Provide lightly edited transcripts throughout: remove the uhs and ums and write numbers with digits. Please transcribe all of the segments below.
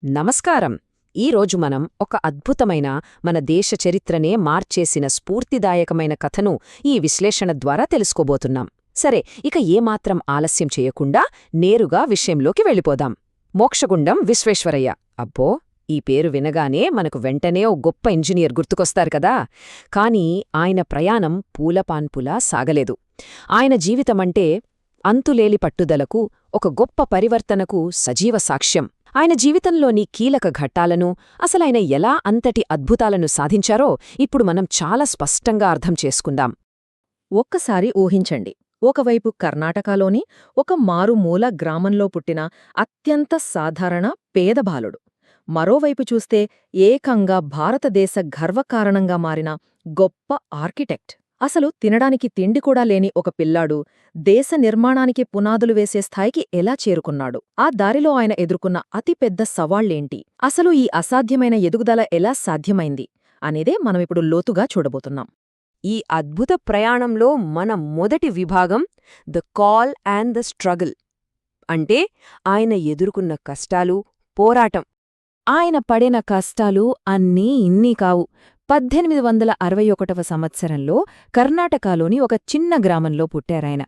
నమస్కారం. ఈరోజు మనం ఒక అద్భుతమైన మన దేశ చరిత్రనే మార్చేసిన స్ఫూర్తిదాయకమైన కథను ఈ విశ్లేషణ ద్వారా తెలుసుకోబోతున్నాం. సరే, ఇక ఏమాత్రం ఆలస్యం చేయకుండా నేరుగా విషయంలోకి వెళ్ళిపోదాం. మోక్షగుండం విశ్వేశ్వరయ్య. అబ్బో, ఈ పేరు వినగానే మనకు వెంటనే ఓ గొప్ప ఇంజనీర్ గుర్తుకొస్తారు కదా. కాని ఆయన ప్రయాణం పూలపాన్పులా సాగలేదు. ఆయన జీవితమంటే అంతులేని పట్టుదలకు, ఒక గొప్ప పరివర్తనకు సజీవ సాక్ష్యం. ఆయన జీవితంలోని కీలక ఘట్టాలను, అసలైన ఎలా అంతటి అద్భుతాలను సాధించారో ఇప్పుడు మనం చాలా స్పష్టంగా అర్థం చేసుకుందాం. ఒక్కసారి ఊహించండి, ఒకవైపు కర్ణాటకలోని ఒక మారుమూల గ్రామంలో పుట్టిన అత్యంత సాధారణ పేద బాలుడు, మరోవైపు చూస్తే ఏకంగా భారతదేశ గర్వకారణంగా మారిన గొప్ప ఆర్కిటెక్ట్. అసలు తినడానికి తిండి కూడా లేని ఒక పిల్లాడు దేశ నిర్మాణానికి పునాదులు వేసే స్థాయికి ఎలా చేరుకున్నాడు? ఆ దారిలో ఆయన ఎదుర్కొన్న అతిపెద్ద సవాళ్లేంటి? అసలు ఈ అసాధ్యమైన ఎదుగుదల ఎలా సాధ్యమైంది అనేదే మనమిప్పుడు లోతుగా చూడబోతున్నాం. ఈ అద్భుత ప్రయాణంలో మన మొదటి విభాగం the call and the struggle. అంటే ఆయన ఎదుర్కొన్న కష్టాలు, పోరాటం. ఆయన పడిన కష్టాలు అన్నీ ఇన్నీ కావు. 1861 సంవత్సరంలో కర్ణాటకలోని ఒక చిన్న గ్రామంలో పుట్టారాయన.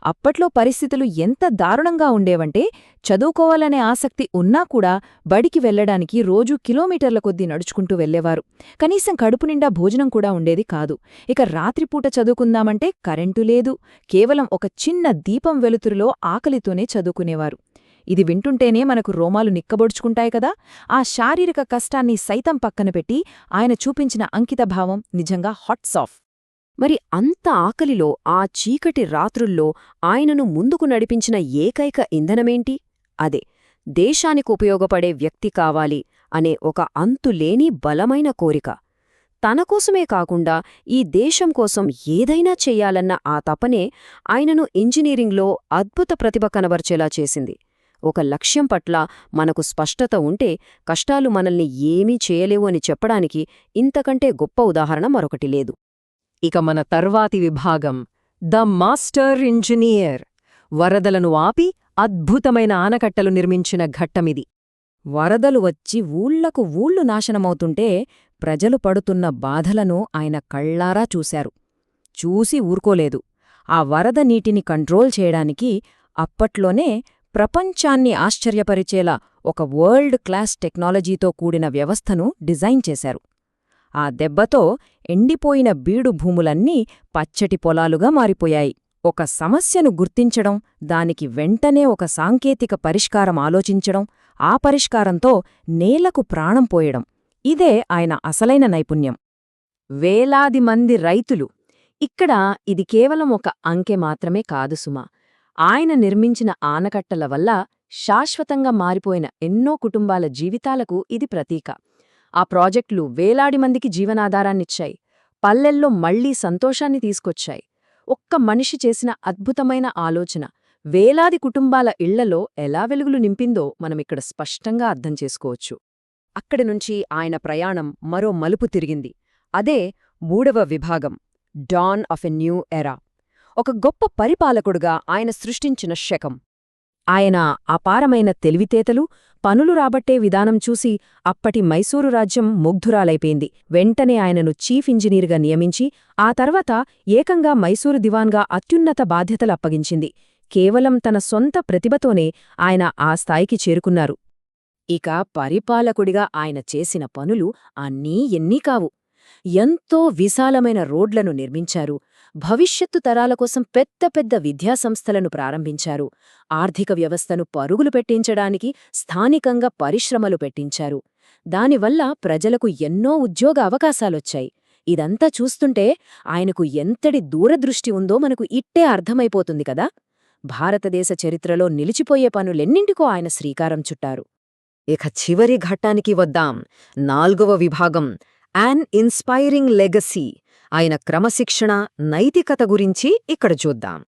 అప్పట్లో పరిస్థితులు ఎంత దారుణంగా ఉండేవంటే, చదువుకోవాలనే ఆసక్తి ఉన్నా కూడా బడికి వెళ్లడానికి రోజూ కిలోమీటర్ల కొద్దీ నడుచుకుంటూ వెళ్లేవారు. కనీసం కడుపు నిండా భోజనం కూడా ఉండేది కాదు. ఇక రాత్రిపూట చదువుకుందామంటే కరెంటు లేదు. కేవలం ఒక చిన్న దీపం వెలుతురులో ఆకలితోనే చదువుకునేవారు. ఇది వింటుంటేనే మనకు రోమాలు నిక్కబొడుచుకుంటాయి కదా. ఆ శారీరక కష్టాన్ని సైతం పక్కనపెట్టి ఆయన చూపించిన అంకితభావం నిజంగా హాట్స్ ఆఫ్. మరి అంత ఆకలిలో, ఆ చీకటి రాత్రుల్లో ఆయనను ముందుకు నడిపించిన ఏకైక ఇంధనమేంటి? అదే, దేశానికి ఉపయోగపడే వ్యక్తి కావాలి అనే ఒక అంతులేని బలమైన కోరిక. తనకోసమే కాకుండా ఈ దేశం కోసం ఏదైనా చెయ్యాలన్న ఆ తపనే ఆయనను ఇంజనీరింగ్లో అద్భుత ప్రతిభ కనబర్చేలా చేసింది. ఒక లక్ష్యం పట్ల మనకు స్పష్టత ఉంటే కష్టాలు మనల్ని ఏమీ చేయలేవు అని చెప్పడానికి ఇంతకంటే గొప్ప ఉదాహరణ మరొకటి లేదు. ఇక మన తర్వాతి విభాగం ద మాస్టర్ ఇంజనీర్. వరదలను ఆపి అద్భుతమైన ఆనకట్టలు నిర్మించిన ఘట్టమిది. వరదలు వచ్చి ఊళ్లకు ఊళ్లు నాశనమవుతుంటే ప్రజలు పడుతున్న బాధలను ఆయన కళ్లారా చూశారు. చూసి ఊరుకోలేదు. ఆ వరద నీటిని కంట్రోల్ చేయడానికి అప్పట్లోనే ప్రపంచాన్ని ఆశ్చర్యపరిచేలా ఒక వరల్డ్ క్లాస్ టెక్నాలజీతో కూడిన వ్యవస్థను డిజైన్ చేశారు. ఆ దెబ్బతో ఎండిపోయిన బీడు భూములన్నీ పచ్చటి పొలాలుగా మారిపోయాయి. ఒక సమస్యను గుర్తించడం, దానికి వెంటనే ఒక సాంకేతిక పరిష్కారం ఆలోచించడం, ఆ పరిష్కారంతో నేలకు ప్రాణం పోయడం, ఇదే ఆయన అసలైన నైపుణ్యం. వేలాది మంది రైతులు. ఇక్కడ ఇది కేవలం ఒక అంకె మాత్రమే కాదు సుమా. ఆయన నిర్మించిన ఆనకట్టల వల్ల శాశ్వతంగా మారిపోయిన ఎన్నో కుటుంబాల జీవితాలకు ఇది ప్రతీక. ఆ ప్రాజెక్టులు వేలాది మందికి జీవనాధారాన్నిచ్చాయి. పల్లెల్లో మళ్లీ సంతోషాన్ని తీసుకొచ్చాయి. ఒక్క మనిషి చేసిన అద్భుతమైన ఆలోచన వేలాది కుటుంబాల ఇళ్లలో ఎలా వెలుగులు నింపిందో మనమిక్కడ స్పష్టంగా అర్థం చేసుకోవచ్చు. అక్కడినుంచి ఆయన ప్రయాణం మరో మలుపు తిరిగింది. అదే 3వ విభాగం, don of a new era. ఒక గొప్ప పరిపాలకుడుగా ఆయన సృష్టించిన శకం. ఆయన అపారమైన తెలివితేటలు, పనులు రాబట్టే విధానం చూసి అప్పటి మైసూరు రాజ్యం ముగ్ధురాలైపోయింది. వెంటనే ఆయనను చీఫ్ ఇంజనీర్గా నియమించి ఆ తర్వాత ఏకంగా మైసూరు దివాన్గా అత్యున్నత బాధ్యతలప్పగించింది. కేవలం తన సొంత ప్రతిభతోనే ఆయన ఆ స్థాయికి చేరుకున్నారు. ఇక పరిపాలకుడిగా ఆయన చేసిన పనులు అన్నీ ఎన్నీ కావు. ఎంతో విశాలమైన రోడ్లను నిర్మించారు. భవిష్యత్తు తరాల కోసం పెద్ద పెద్ద విద్యాసంస్థలను ప్రారంభించారు. ఆర్థిక వ్యవస్థను పరుగులు పెట్టించడానికి స్థానికంగా పరిశ్రమలు పెట్టించారు. దానివల్ల ప్రజలకు ఎన్నో ఉద్యోగ అవకాశాలొచ్చాయి. ఇదంతా చూస్తుంటే ఆయనకు ఎంతటి దూరదృష్టి ఉందో మనకు ఇట్టే అర్థమైపోతుంది కదా. భారతదేశ చరిత్రలో నిలిచిపోయే పనులెన్నింటికో ఆయన శ్రీకారం చుట్టారు. ఇక చివరి ఘట్టానికి వద్దాం. 4వ విభాగం, యాన్ ఇన్స్పైరింగ్ లెగసీ. ఆయన క్రమశిక్షణ, నైతికత గురించి ఇక్కడ చూద్దాం.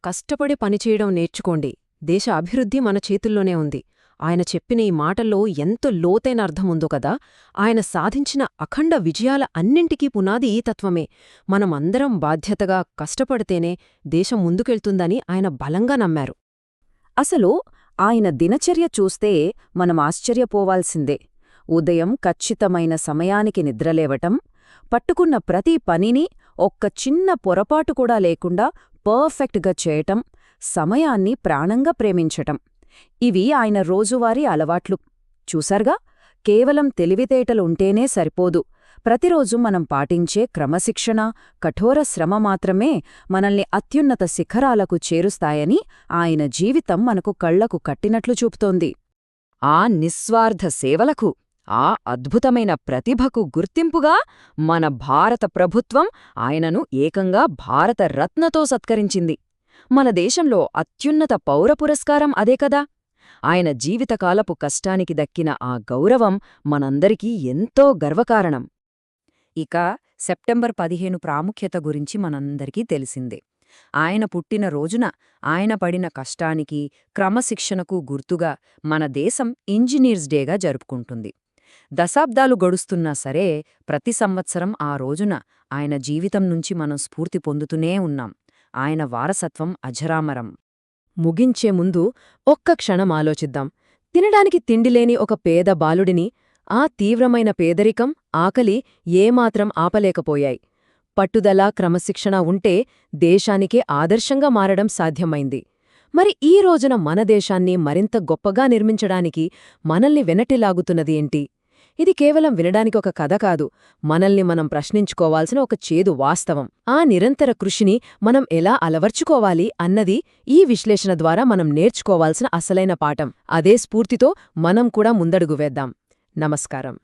కష్టపడి పనిచేయడం నేర్చుకోండి, దేశ అభివృద్ధి మన చేతుల్లోనే ఉంది. ఆయన చెప్పిన ఈ మాటల్లో ఎంతో లోతైన అర్థముందో కదా. ఆయన సాధించిన అఖండ విజయాల అన్నింటికీ పునాది ఈ తత్వమే. మనమందరం బాధ్యతగా కష్టపడితేనే దేశం ముందుకెళ్తుందని ఆయన బలంగా నమ్మారు. అసలు ఆయన దినచర్య చూస్తే మనం ఆశ్చర్యపోవాల్సిందే. ఉదయం ఖచ్చితమైన సమయానికి నిద్రలేవటం, పట్టుకున్న ప్రతి పనిని ఒక్క చిన్న పొరపాటు కూడా లేకుండా పర్ఫెక్ట్గా చేయటం, సమయాన్ని ప్రాణంగా ప్రేమించటం. ఇవి ఆయన రోజువారీ అలవాట్లు. చూసారుగా, కేవలం తెలివితేటలుంటేనే సరిపోదు. ప్రతిరోజు మనం పాటించే క్రమశిక్షణ, కఠోర శ్రమ మాత్రమే మనల్ని అత్యున్నత శిఖరాలకు చేరుస్తాయని ఆయన జీవితం మనకు కళ్లకు కట్టినట్లు చూపుతోంది. ఆ నిస్వార్థ సేవలకు, ఆ అద్భుతమైన ప్రతిభకు గుర్తింపుగా మన భారత ప్రభుత్వం ఆయనను ఏకంగా భారతరత్నతో సత్కరించింది. మన దేశంలో అత్యున్నత పౌర పురస్కారం అదే కదా. ఆయన జీవితకాలపు కష్టానికి దక్కిన ఆ గౌరవం మనందరికీ ఎంతో గర్వకారణం. ఇక సెప్టెంబర్ 15 ప్రాముఖ్యత గురించి మనందరికీ తెలిసిందే. ఆయన పుట్టిన రోజున ఆయన పడిన కష్టానికి, క్రమశిక్షణకు గుర్తుగా మన దేశం ఇంజనీర్స్ డేగా జరుపుకుంటుంది. దశాబ్దాలు గడుస్తున్నా సరే ప్రతి సంవత్సరం ఆ రోజున ఆయన జీవితం నుంచి మనం స్ఫూర్తి పొందుతూనే ఉన్నాం. ఆయన వారసత్వం అజరామరం. ముగించే ముందు ఒక్క క్షణం ఆలోచిద్దాం. తినడానికి తిండిలేని ఒక పేద బాలుడిని ఆ తీవ్రమైన పేదరికం, ఆకలి ఏమాత్రం ఆపలేకపోయాయి. పట్టుదల, క్రమశిక్షణ ఉంటే దేశానికే ఆదర్శంగా మారడం సాధ్యమైంది. మరి ఈ రోజున మన దేశాన్ని మరింత గొప్పగా నిర్మించడానికి మనల్ని వెనటిలాగుతున్నది ఏంటి? ఇది కేవలం వినడానికి ఒక కథ కాదు, మనల్ని మనం ప్రశ్నించుకోవాల్సిన ఒక చేదు వాస్తవం. ఆ నిరంతర కృషిని మనం ఎలా అలవర్చుకోవాలి అన్నది ఈ విశ్లేషణ ద్వారా మనం నేర్చుకోవాల్సిన అసలైన పాఠం. అదే స్ఫూర్తితో మనం కూడా ముందడుగు వేద్దాం. నమస్కారం.